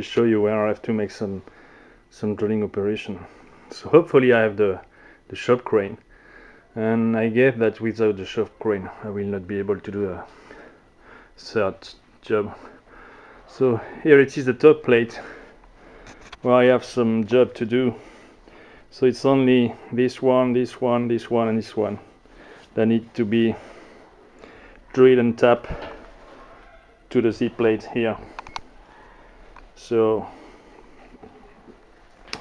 will show you where I have to make some drilling operation. So hopefully I have the shop crane, and I guess that without the shop crane I will not be able to do a third job. So here it is, the top plate, where I have some job to do. So it's only this one, this one, this one, and this one that need to be drilled and tapped to the Z plate here. So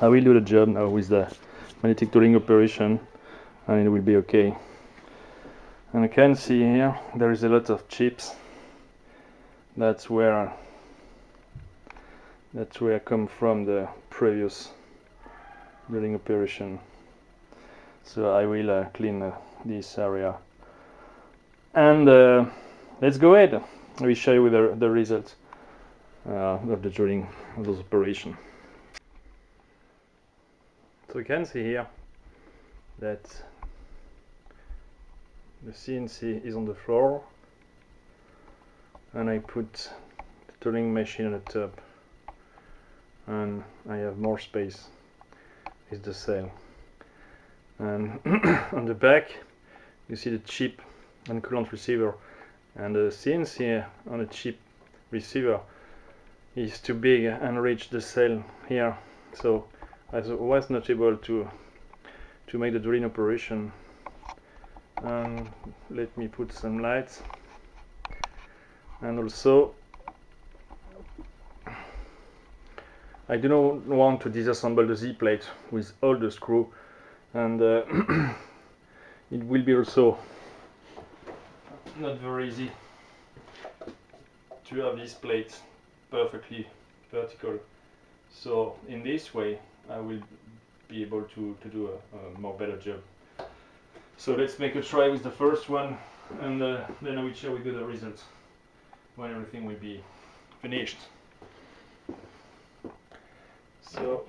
I will do the job now with the magnetic tooling operation, and it will be okay. And you can see here there is a lot of chips. That's where I come from the previous drilling operation. So I will clean this area, and let's go ahead. I will show you the result of the drilling of those operations. So you can see here that the CNC is on the floor, and I put the tooling machine on the top, and I have more space with the cell. And on the back you see the chip and coolant receiver, and the CNC on the chip receiver is too big and reach the cell here, so I was not able to make the drilling operation. And let me put some lights, and also I do not want to disassemble the Z plate with all the screw, and it will be also not very easy to have this plate perfectly vertical. So in this way I will be able to do a more better job. So let's make a try with the first one, and then I will share with you the results when everything will be finished. So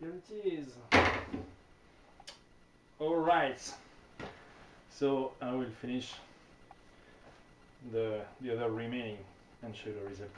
here it is. Alright, so I will finish the other remaining and show you the result.